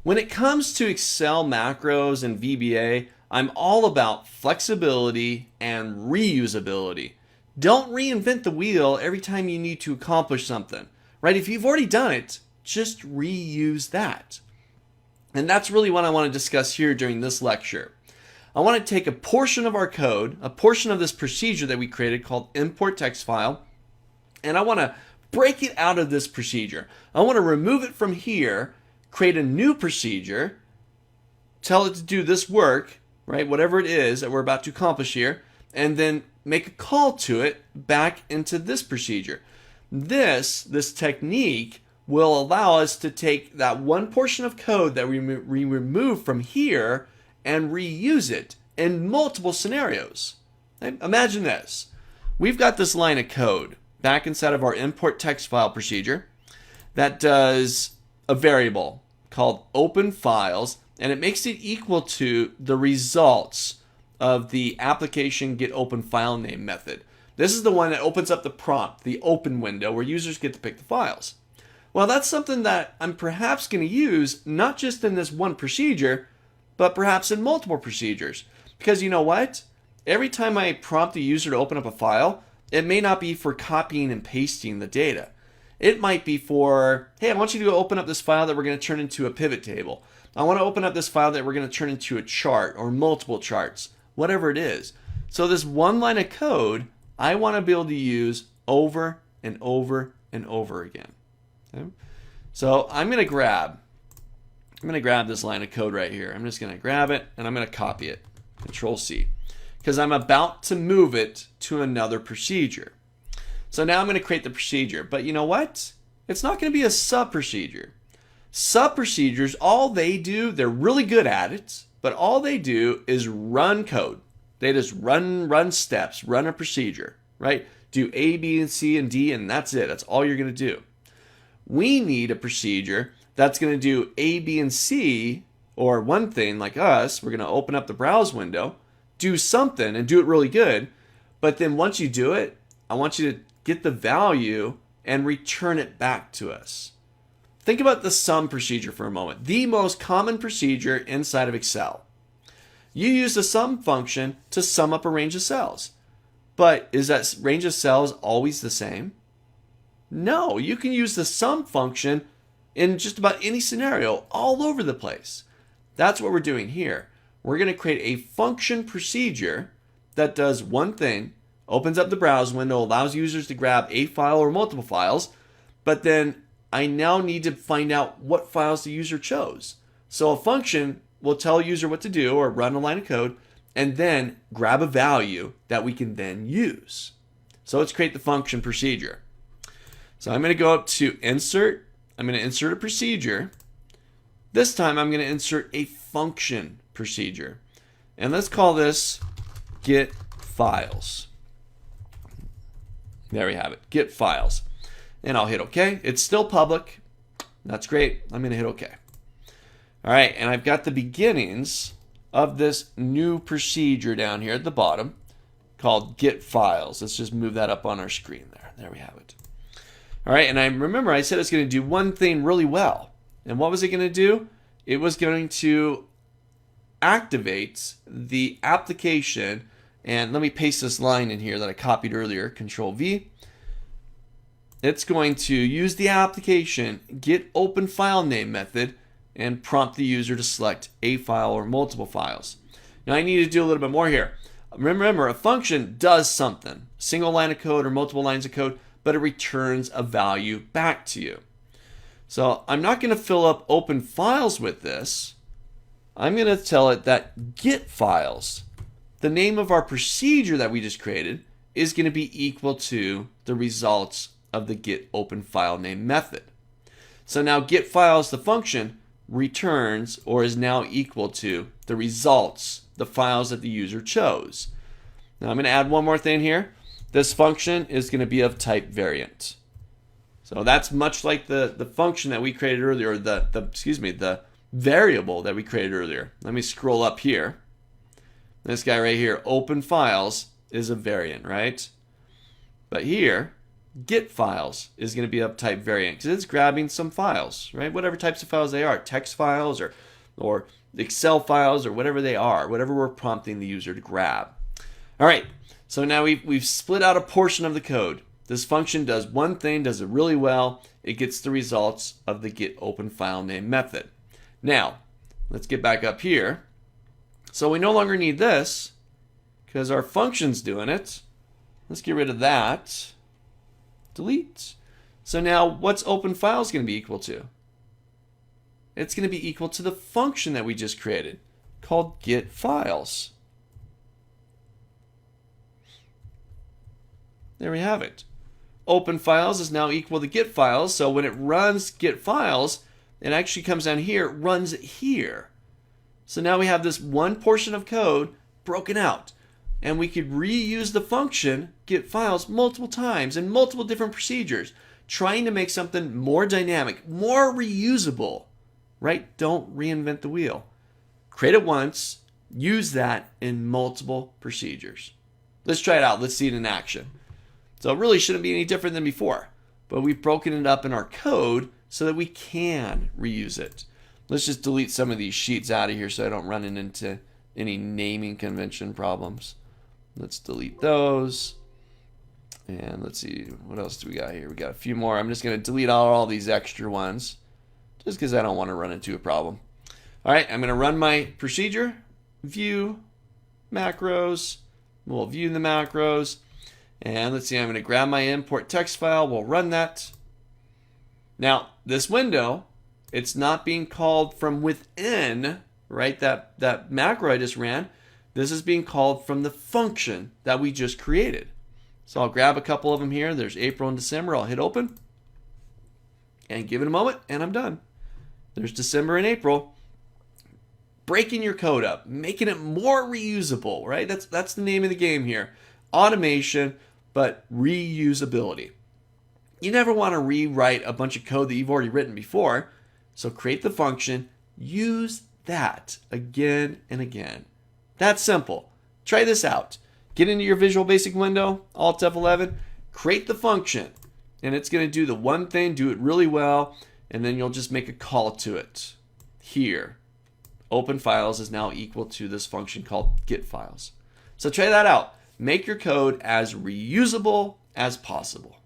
When it comes to Excel macros and VBA, I'm all about flexibility and reusability. Don't reinvent the wheel every time you need to accomplish something, right? If you've already done it, just reuse that. And that's really what I want to discuss here during this lecture. I want to take a portion of our code, a portion of this procedure that we created called import text file, and I want to break it out of this procedure. I want to remove it from here, create a new procedure, tell it to do this work, right, whatever it is that we're about to accomplish here, and then make a call to it back into this procedure. This technique will allow us to take that one portion of code that we removed from here and reuse it in multiple scenarios. Imagine this. We've got this line of code back inside of our import text file procedure that does a variable called open files, and it makes it equal to the results of the application get open file name method. This is the one that opens up the prompt, the open window, where users get to pick the files. Well, that's something that I'm perhaps going to use not just in this one procedure, but perhaps in multiple procedures. Because you know what? Every time I prompt the user to open up a file, it may not be for copying and pasting the data. It might be for, hey, I want you to go open up this file that we're going to turn into a pivot table. I want to open up this file that we're going to turn into a chart or multiple charts, whatever it is. So this one line of code, I want to be able to use over and over and over again. Okay? So I'm going to grab this line of code right here. I'm just going to grab it and I'm going to copy it. Control C. Because I'm about to move it to another procedure. So now I'm going to create the procedure. But you know what? It's not going to be a sub procedure. Sub procedures, all they do, they're really good at it, but all they do is run code. They just run steps, run a procedure, right? Do A, B, and C, and D, and that's it. That's all you're going to do. We need a procedure that's going to do A, B, and C, or one thing like us. We're going to open up the browse window, do something, and do it really good. But then once you do it, I want you to get the value and return it back to us. Think about the sum procedure for a moment. The most common procedure inside of Excel. You use the sum function to sum up a range of cells. But is that range of cells always the same? No, you can use the sum function in just about any scenario all over the place. That's what we're doing here. We're going to create a function procedure that does one thing, opens up the browse window, allows users to grab a file or multiple files, but then I now need to find out what files the user chose. So a function will tell a user what to do or run a line of code and then grab a value that we can then use. So let's create the function procedure. So I'm going to go up to insert. I'm going to insert a procedure. This time I'm going to insert a function procedure. And let's call this get files. There we have it, get files. And I'll hit OK. It's still public. That's great. I'm going to hit OK. All right, and I've got the beginnings of this new procedure down here at the bottom called get files. Let's just move that up on our screen there. There we have it. All right, and I remember I said it's going to do one thing really well. And what was it going to do? It was going to activate the application. And let me paste this line in here that I copied earlier, Control V. It's going to use the application get open file name method and prompt the user to select a file or multiple files. Now I need to do a little bit more here. Remember, a function does something, single line of code or multiple lines of code, but it returns a value back to you. So I'm not going to fill up open files with this. I'm going to tell it that get files, the name of our procedure that we just created, is going to be equal to the results of the get open file name method. So now get files, the function, returns or is now equal to the results, the files that the user chose. Now I'm going to add one more thing here. This function is going to be of type variant. So that's much like the function that we created earlier, or the variable that we created earlier. Let me scroll up here. This guy right here, open files, is a variant, right? But here, get files is going to be of type variant because it's grabbing some files, right? Whatever types of files they are, text files or Excel files or whatever they are, whatever we're prompting the user to grab. All right, so now we've split out a portion of the code. This function does one thing, does it really well. It gets the results of the getOpenFileName method. Now, let's get back up here. So we no longer need this because our function's doing it. Let's get rid of that. Delete. So now what's OpenFiles going to be equal to? It's going to be equal to the function that we just created called getFiles. There we have it. OpenFiles is now equal to getFiles, so when it runs getFiles, it actually comes down here, runs it here. So now we have this one portion of code broken out, and we could reuse the function getFiles multiple times in multiple different procedures, trying to make something more dynamic, more reusable, right? Don't reinvent the wheel. Create it once, use that in multiple procedures. Let's try it out. Let's see it in action. So it really shouldn't be any different than before, but we've broken it up in our code so that we can reuse it. Let's just delete some of these sheets out of here so I don't run into any naming convention problems. Let's delete those. And let's see, what else do we got here? We got a few more. I'm just going to delete all these extra ones just because I don't want to run into a problem. All right, I'm going to run my procedure, view, macros. We'll view the macros. And let's see, I'm going to grab my import text file. We'll run that. Now, this window, it's not being called from within, right? That macro I just ran. This is being called from the function that we just created. So I'll grab a couple of them here. There's April and December. I'll hit open and give it a moment, and I'm done. There's December and April. Breaking your code up, making it more reusable, right? That's the name of the game here. Automation, but reusability. You never want to rewrite a bunch of code that you've already written before, so create the function, use that again and again. That's simple. Try this out. Get into your Visual Basic window, Alt F11, create the function, and it's going to do the one thing, do it really well, and then you'll just make a call to it. Here, OpenFiles is now equal to this function called getFiles. So try that out. Make your code as reusable as possible.